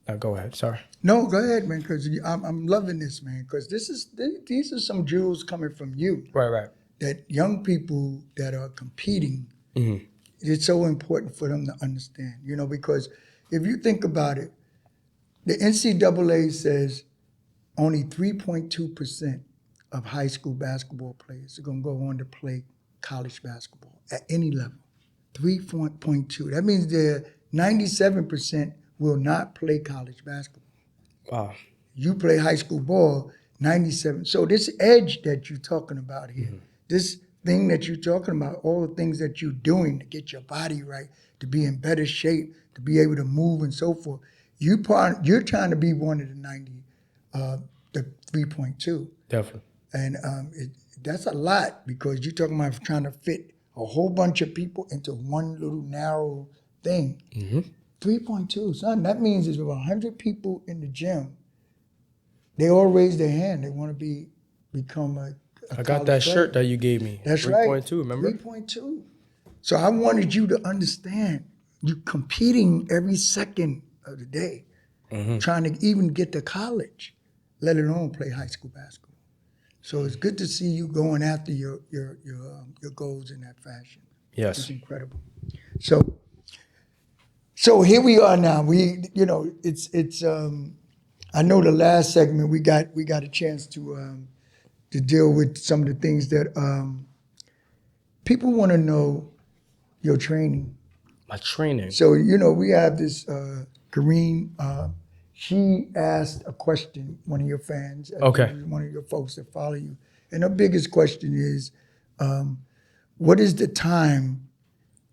Speaker 1: now go ahead. Sorry.
Speaker 2: No, go ahead, man. Because I'm loving this, man. Because these are some jewels coming from you.
Speaker 1: Right.
Speaker 2: That young people that are competing, it's so important for them to understand. Because if you think about it, the NCAA says only 3.2% of high school basketball players are going to go on to play college basketball at any level. 3.2. That means 97% will not play college basketball.
Speaker 1: Wow.
Speaker 2: You play high school ball, 97. So this edge that you're talking about here, this thing that you're talking about, all the things that you're doing to get your body right, to be in better shape, to be able to move and so forth, you're trying to be one of the 3.2.
Speaker 1: Definitely.
Speaker 2: And that's a lot because you're talking about trying to fit a whole bunch of people into one little narrow thing. 3.2, son, that means there's about 100 people in the gym they all raise their hand. They want to become a
Speaker 1: I got that shirt that you gave me.
Speaker 2: That's right.
Speaker 1: 3.2, remember?
Speaker 2: 3.2. So I wanted you to understand, you're competing every second of the day, trying to even get to college, let alone play high school basketball. So it's good to see you going after your goals in that fashion.
Speaker 1: Yes.
Speaker 2: It's incredible. So here we are now. It's I know the last segment we got a chance to deal with some of the things that people want to know your training.
Speaker 1: My training.
Speaker 2: So, we have this Kareem. She asked a question, one of your fans,
Speaker 1: Okay.
Speaker 2: one of your folks that follow you. And her biggest question is, what is the time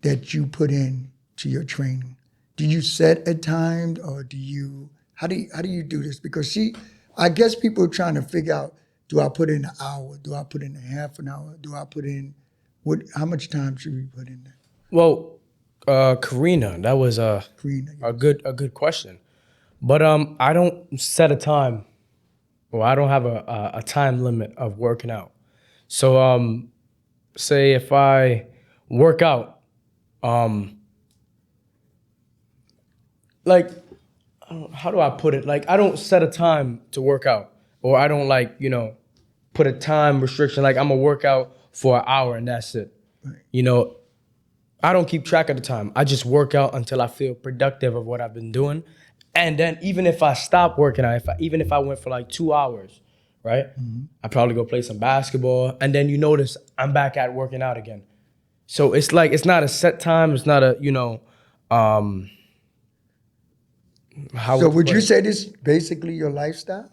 Speaker 2: that you put in to your training? Do you set a time, or how do you do this? Because I guess people are trying to figure out, do I put in an hour? Do I put in a half an hour? Do I put in, how much time should we put in there?
Speaker 1: Well, Karina, that was
Speaker 2: Karina,
Speaker 1: a good question. But I don't set a time, or I don't have a time limit of working out. So say if I work out, like, how do I put it? Like, I don't set a time to work out, or I don't put a time restriction. Like, I'm gonna work out for an hour and that's it.
Speaker 2: Right.
Speaker 1: I don't keep track of the time. I just work out until I feel productive of what I've been doing. And then even if I stop working out, even if I went for like 2 hours, right? I probably go play some basketball, and then you notice I'm back at working out again. So it's like, it's not a set time. It's not a,
Speaker 2: So would you say this basically your lifestyle?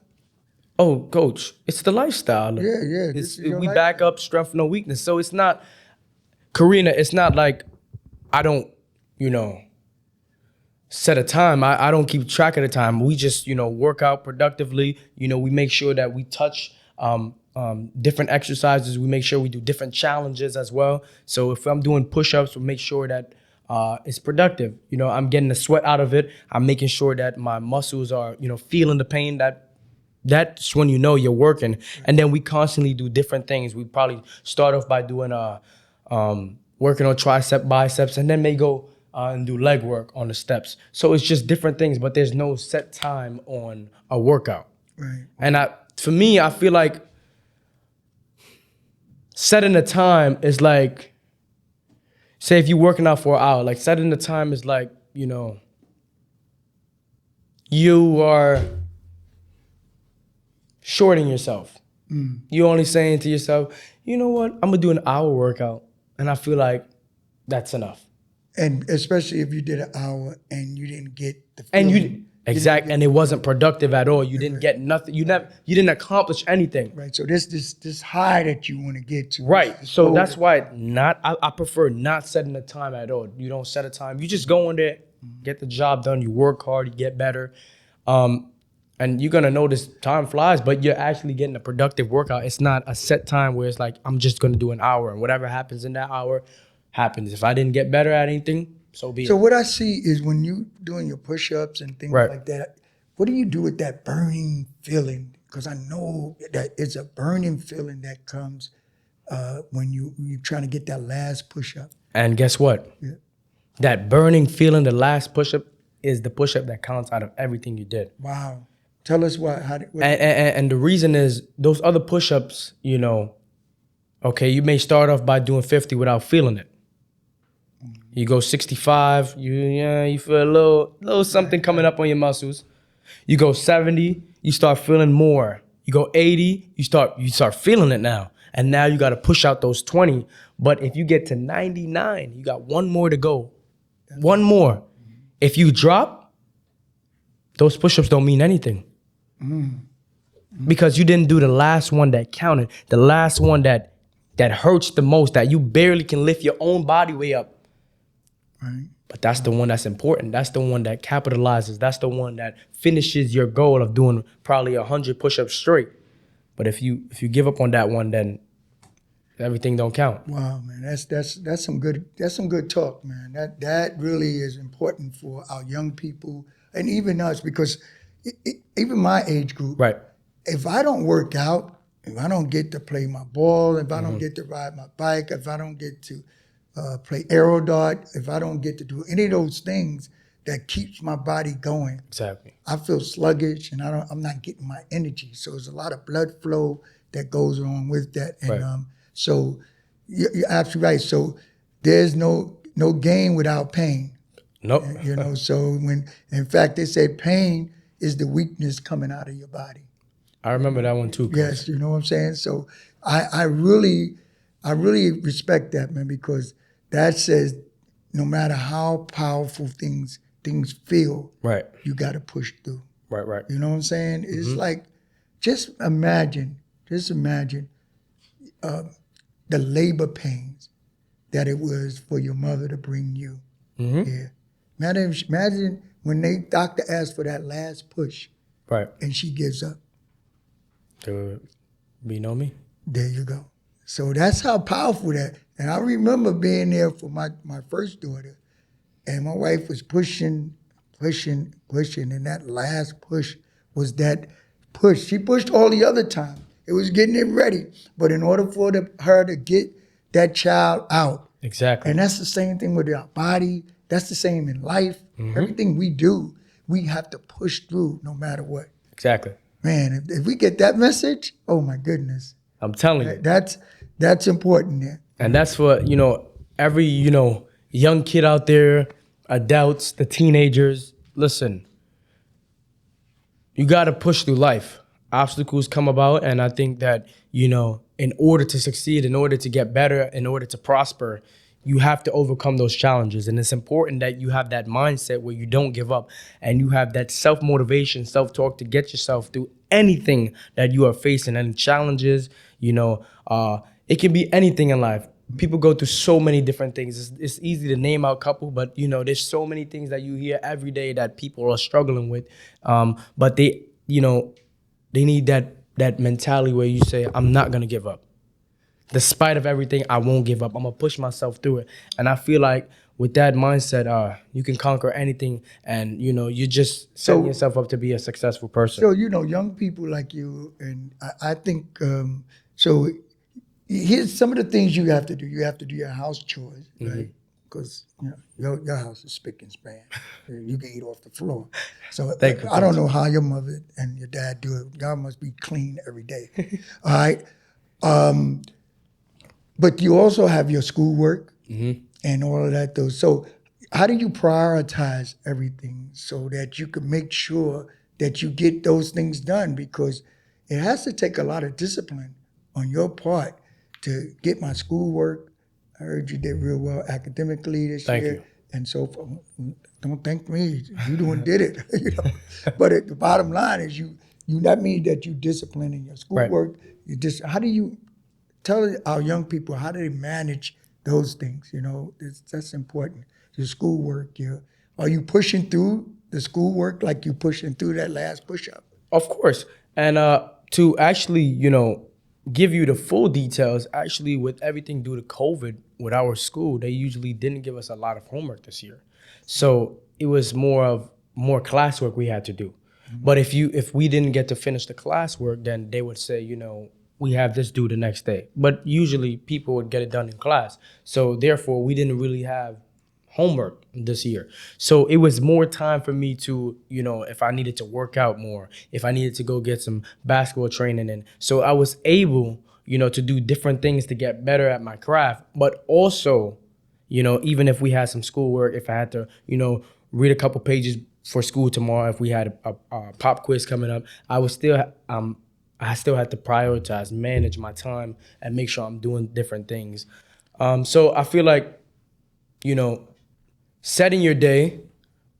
Speaker 1: Oh, coach, it's the lifestyle.
Speaker 2: Yeah. This is your
Speaker 1: we
Speaker 2: lifestyle.
Speaker 1: back up strength, no weakness. So it's not, Karina, it's not like I don't, set a time. I don't keep track of the time. We just, work out productively. We make sure that we touch different exercises. We make sure we do different challenges as well. So if I'm doing push-ups, we make sure that it's productive. I'm getting the sweat out of it. I'm making sure that my muscles are, feeling the pain. That's when you're working. And then we constantly do different things. We probably start off by doing working on tricep, biceps, and then may go and do leg work on the steps. So it's just different things, but there's no set time on a workout.
Speaker 2: Right.
Speaker 1: And for me, I feel like setting a time is like, say if you're working out for an hour, like setting the time is like, you are shorting yourself. You're only saying to yourself, you know what, I'm gonna do an hour workout. And I feel like that's enough.
Speaker 2: And especially if you did an hour and you didn't get the feeling.
Speaker 1: And it wasn't productive at all. You didn't get nothing. You didn't accomplish anything.
Speaker 2: Right. So this high that you want to get to.
Speaker 1: Right. So that's why I prefer not setting a time at all. You don't set a time. You just go in there, get the job done. You work hard. You get better. And you're gonna notice time flies, but you're actually getting a productive workout. It's not a set time where it's like, I'm just gonna do an hour, and whatever happens in that hour happens. If I didn't get better at anything, so be it.
Speaker 2: So what I see is when you doing your push-ups and things
Speaker 1: Right.
Speaker 2: like that, what do you do with that burning feeling? Because I know that it's a burning feeling that comes when you're trying to get that last push-up.
Speaker 1: And guess what?
Speaker 2: Yeah.
Speaker 1: That burning feeling, the last push-up, is the push-up that counts out of everything you did.
Speaker 2: Wow. Tell us what.
Speaker 1: And the reason is those other push-ups, okay, you may start off by doing 50 without feeling it. You go 65, you feel a little something coming up on your muscles. You go 70, you start feeling more. You go 80, you start feeling it now. And now you got to push out those 20. But if you get to 99, you got one more to go. One more. If you drop, those push-ups don't mean anything. Because you didn't do the last one that counted, the last one that hurts the most, that you barely can lift your own body weight up.
Speaker 2: Right.
Speaker 1: But that's the one that's important. That's the one that capitalizes. That's the one that finishes your goal of doing probably 100 push-ups straight. But if you give up on that one, then everything don't count.
Speaker 2: Wow, man, that's some good talk, man. That really is important for our young people and even us, because even my age group,
Speaker 1: Right.
Speaker 2: if I don't work out, if I don't get to play my ball, if I don't get to ride my bike, if I don't get to play aero dart, if I don't get to do any of those things that keeps my body going,
Speaker 1: Exactly.
Speaker 2: I feel sluggish and I'm not getting my energy. So there's a lot of blood flow that goes along with that. And
Speaker 1: Right.
Speaker 2: So you're absolutely right. So there's no gain without pain.
Speaker 1: Nope.
Speaker 2: You know, so when, in fact, they say pain is the weakness coming out of your body.
Speaker 1: I remember that one too, Coach.
Speaker 2: Yes, you know what I'm saying? So I really respect that, man, because that says no matter how powerful things feel,
Speaker 1: Right.
Speaker 2: you got to push through.
Speaker 1: Right.
Speaker 2: You know what I'm saying? It's like, just imagine the labor pains that it was for your mother to bring you. Yeah. Imagine when the doctor asks for that last push
Speaker 1: Right.
Speaker 2: and she gives up.
Speaker 1: You know me?
Speaker 2: There you go. So that's how powerful that. And I remember being there for my first daughter, and my wife was pushing, and that last push was that push. She pushed all the other time. It was getting it ready. But in order for her to get that child out,
Speaker 1: Exactly.
Speaker 2: and that's the same thing with our body, that's the same in life. Everything we do, we have to push through no matter what.
Speaker 1: Exactly.
Speaker 2: Man, if we get that message, oh my goodness.
Speaker 1: I'm telling you.
Speaker 2: That's important there.
Speaker 1: And that's for, every, young kid out there, adults, the teenagers. Listen, you got to push through life. Obstacles come about, and I think that, in order to succeed, in order to get better, in order to prosper, you have to overcome those challenges. And it's important that you have that mindset where you don't give up and you have that self-motivation, self-talk to get yourself through anything that you are facing, any challenges. It can be anything in life. People go through so many different things. It's easy to name out a couple, but there's so many things that you hear every day that people are struggling with. But they need that mentality where you say, I'm not gonna give up. Despite of everything, I won't give up. I'm gonna push myself through it. And I feel like with that mindset, you can conquer anything, and you're just setting yourself up to be a successful person.
Speaker 2: So young people like you, and I think so. Here's some of the things you have to do. You have to do your house chores, right? Because your house is spick and span. You can eat off the floor. So
Speaker 1: Thank you,
Speaker 2: I don't know how your mother and your dad do it. Y'all must be clean every day. All right. But you also have your schoolwork and all of that, though. So how do you prioritize everything so that you can make sure that you get those things done? Because it has to take a lot of discipline on your part to get my schoolwork. I heard you did real well academically this year.
Speaker 1: Thank you.
Speaker 2: And so don't thank me. You did it. But the bottom line is you that means that you discipline in your schoolwork. Right. How do you tell our young people, how do they manage those things? That's important. Your schoolwork, are you pushing through the schoolwork like you pushing through that last push-up?
Speaker 1: Of course. And to actually, give you the full details, actually with everything due to COVID with our school, they usually didn't give us a lot of homework this year. So it was more classwork we had to do. But if we didn't get to finish the classwork, then they would say, we have this due the next day. But usually people would get it done in class. So therefore, we didn't really have homework this year. So it was more time for me to, if I needed to work out more, if I needed to go get some basketball training in. So I was able, to do different things to get better at my craft. But also, even if we had some schoolwork, if I had to, read a couple pages for school tomorrow, if we had a pop quiz coming up, I still had to prioritize, manage my time, and make sure I'm doing different things. So I feel like, setting your day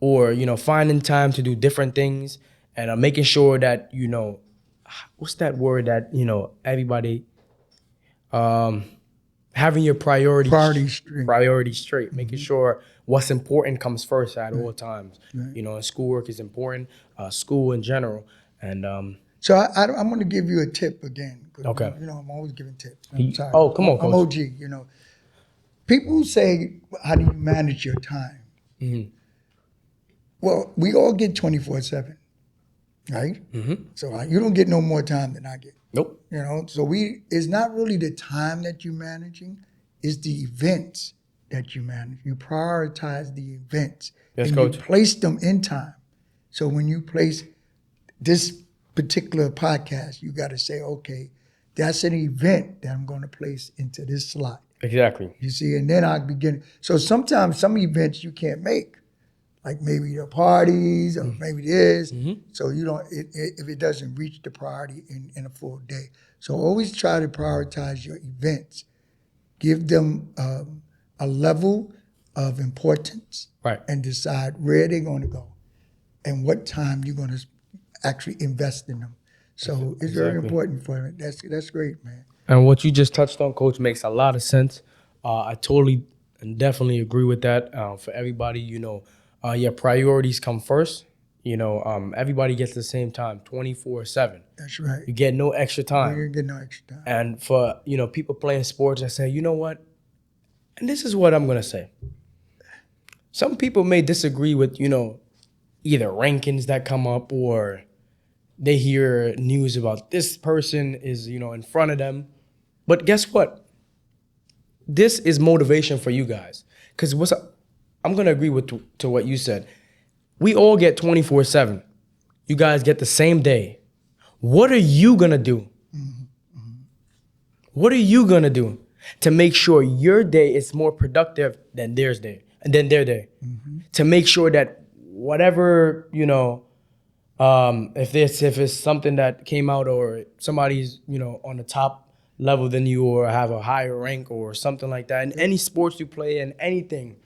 Speaker 1: or, finding time to do different things and making sure that, what's that word that, everybody, having your priorities straight, making sure what's important comes first at all times.
Speaker 2: Right.
Speaker 1: And schoolwork is important, school in general. And
Speaker 2: so I'm going to give you a tip again.
Speaker 1: Okay.
Speaker 2: I'm always giving tips. I'm sorry.
Speaker 1: Oh, come on,
Speaker 2: I'm
Speaker 1: Coach.
Speaker 2: OG, People say, how do you manage your time? Well, we all get 24/7. right? So you don't get no more time than I get.
Speaker 1: Nope.
Speaker 2: You know, so it's not really the time that you're managing, it's the events that you manage. You prioritize the events.
Speaker 1: Yes,
Speaker 2: and
Speaker 1: Coach.
Speaker 2: you place them in time. So when you place this particular podcast, you got to say, okay, that's an event that I'm going to place into this slot.
Speaker 1: Exactly.
Speaker 2: You see, and then I begin. So sometimes some events you can't make, like maybe the parties or maybe this. So you don't, if it doesn't reach the priority in a full day. So always try to prioritize your events. Give them a level of importance,
Speaker 1: Right.
Speaker 2: and decide where they're going to go and what time you're going to actually invest in them. So it's very important for it. That's great, man.
Speaker 1: And what you just touched on, Coach, makes a lot of sense. I totally and definitely agree with that. For everybody, your priorities come first. Everybody gets the same time, 24/7.
Speaker 2: That's right.
Speaker 1: You get no extra
Speaker 2: You
Speaker 1: time.
Speaker 2: didn't get no extra time.
Speaker 1: And for, people playing sports, I say, you know what? And this is what I'm going to say. Some people may disagree with, either rankings that come up or they hear news about this person is, in front of them. But guess what? This is motivation for you guys. Because I'm going to agree to what you said. We all get 24/7. You guys get the same day. What are you going to do? What are you going to do to make sure your day is more productive than their day? To make sure that whatever, if it's something that came out or somebody's, on the top level than you or have a higher rank or something like that, in any sports you play in, anything,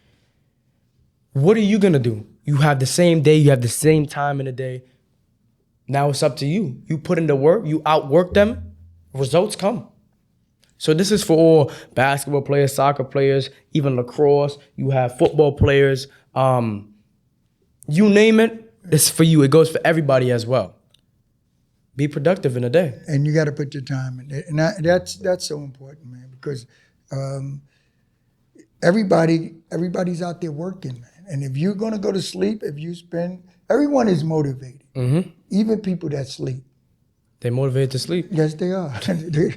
Speaker 1: what are you going to do? You have the same day, you have the same time in the day. Now it's up to you. You put in the work, you outwork them, results come. So this is for all basketball players, soccer players, even lacrosse. You have football players. You name it, it's for you. It goes for everybody as well. Be productive in a day.
Speaker 2: And you got to put your time in it. And that's so important, man, because everybody's out there working, man. And if you're going to go to sleep, everyone is motivated, even people that sleep.
Speaker 1: They're motivated to sleep.
Speaker 2: Yes, they are,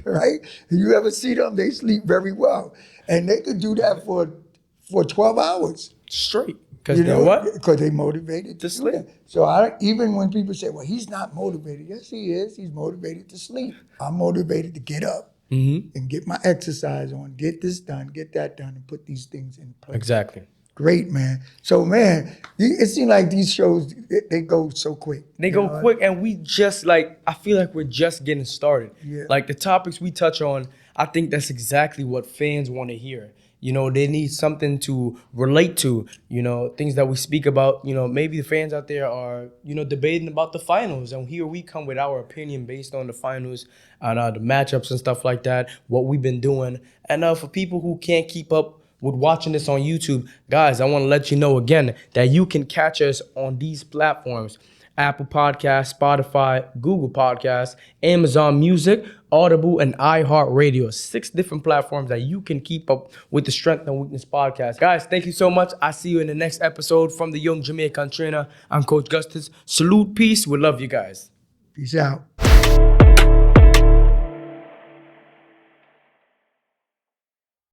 Speaker 2: right? You ever see them, they sleep very well. And they could do that for 12 hours.
Speaker 1: Straight. Because what?
Speaker 2: Because they motivated
Speaker 1: To sleep.
Speaker 2: So even when people say, well, he's not motivated. Yes, he is. He's motivated to sleep. I'm motivated to get up and get my exercise on, get this done, get that done, and put these things in place.
Speaker 1: Exactly.
Speaker 2: Great, man. So, man, it seems like these shows, they go so quick.
Speaker 1: They go quick, and we just, I feel like we're just getting started.
Speaker 2: Yeah.
Speaker 1: Like, the topics we touch on, I think that's exactly what fans want to hear. They need something to relate to, things that we speak about. Maybe the fans out there are, debating about the finals. And here we come with our opinion based on the finals and the matchups and stuff like that, what we've been doing. And for people who can't keep up with watching this on YouTube, guys, I want to let you know again that you can catch us on these platforms: Apple Podcasts, Spotify, Google Podcasts, Amazon Music, Audible, and iHeartRadio. 6 different platforms that you can keep up with the Strength and Weakness podcast. Guys, thank you so much. I see you in the next episode from the Young Jamaican Trainer. I'm Coach Gustus. Salute, peace. We love you guys.
Speaker 2: Peace out.